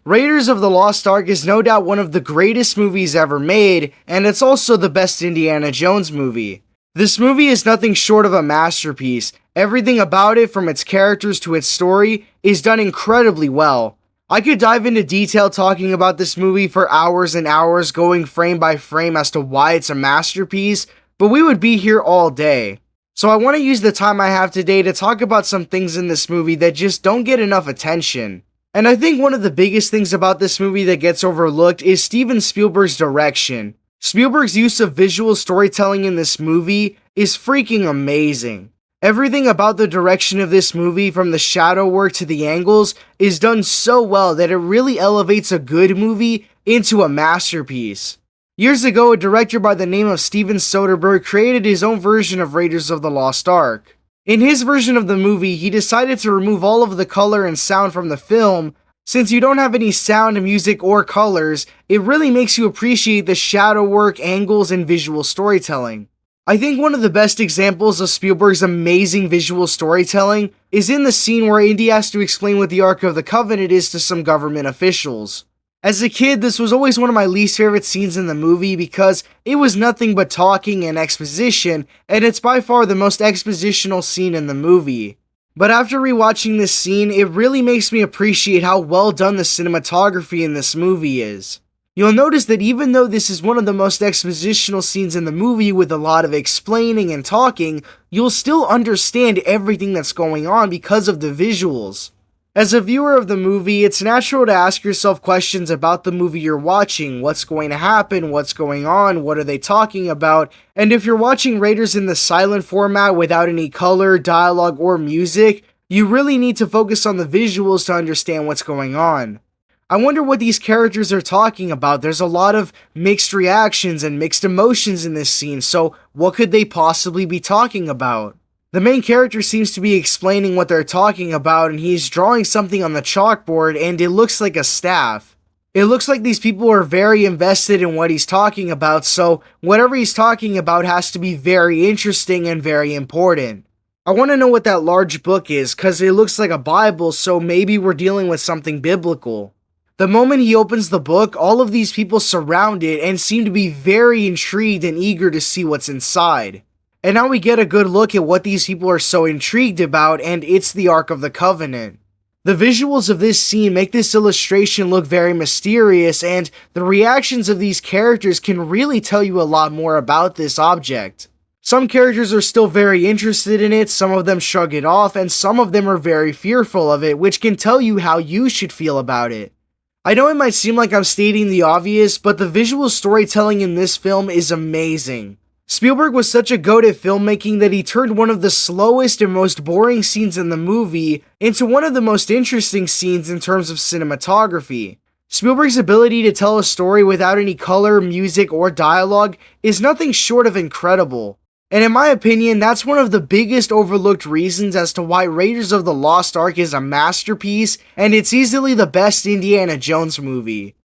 Raiders of the Lost Ark is no doubt one of the greatest movies ever made, and it's also the best Indiana Jones movie. This movie is nothing short of a masterpiece. Everything about it, from its characters to its story, is done incredibly well. I could dive into detail talking about this movie for hours and hours, going frame by frame as to why it's a masterpiece, but we would be here all day. So I want to use the time I have today to talk about some things in this movie that just don't get enough attention. And I think one of the biggest things about this movie that gets overlooked is Steven Spielberg's direction. Spielberg's use of visual storytelling in this movie is freaking amazing. Everything about the direction of this movie, from the shadow work to the angles, is done so well that it really elevates a good movie into a masterpiece. Years ago, a director by the name of Steven Soderbergh created his own version of Raiders of the Lost Ark. In his version of the movie, he decided to remove all of the color and sound from the film. Since you don't have any sound, music, or colors, it really makes you appreciate the shadow work, angles, and visual storytelling. I think one of the best examples of Spielberg's amazing visual storytelling is in the scene where Indy has to explain what the Ark of the Covenant is to some government officials. As a kid, this was always one of my least favorite scenes in the movie because it was nothing but talking and exposition, and it's by far the most expositional scene in the movie. But after rewatching this scene, it really makes me appreciate how well done the cinematography in this movie is. You'll notice that even though this is one of the most expositional scenes in the movie with a lot of explaining and talking, you'll still understand everything that's going on because of the visuals. As a viewer of the movie, it's natural to ask yourself questions about the movie you're watching. What's going to happen? What's going on? What are they talking about? And if you're watching Raiders in the silent format without any color, dialogue, or music, you really need to focus on the visuals to understand what's going on. I wonder what these characters are talking about. There's a lot of mixed reactions and mixed emotions in this scene, so what could they possibly be talking about? The main character seems to be explaining what they're talking about, and he's drawing something on the chalkboard, and it looks like a staff. It looks like these people are very invested in what he's talking about, so whatever he's talking about has to be very interesting and very important. I want to know what that large book is, cause it looks like a Bible, so maybe we're dealing with something biblical. The moment he opens the book, all of these people surround it and seem to be very intrigued and eager to see what's inside. And now we get a good look at what these people are so intrigued about, and it's the Ark of the Covenant. The visuals of this scene make this illustration look very mysterious, and the reactions of these characters can really tell you a lot more about this object. Some characters are still very interested in it, some of them shrug it off, and some of them are very fearful of it, which can tell you how you should feel about it. I know it might seem like I'm stating the obvious, but the visual storytelling in this film is amazing. Spielberg was such a goat at filmmaking that he turned one of the slowest and most boring scenes in the movie into one of the most interesting scenes in terms of cinematography. Spielberg's ability to tell a story without any color, music, or dialogue is nothing short of incredible. And in my opinion, that's one of the biggest overlooked reasons as to why Raiders of the Lost Ark is a masterpiece, and it's easily the best Indiana Jones movie.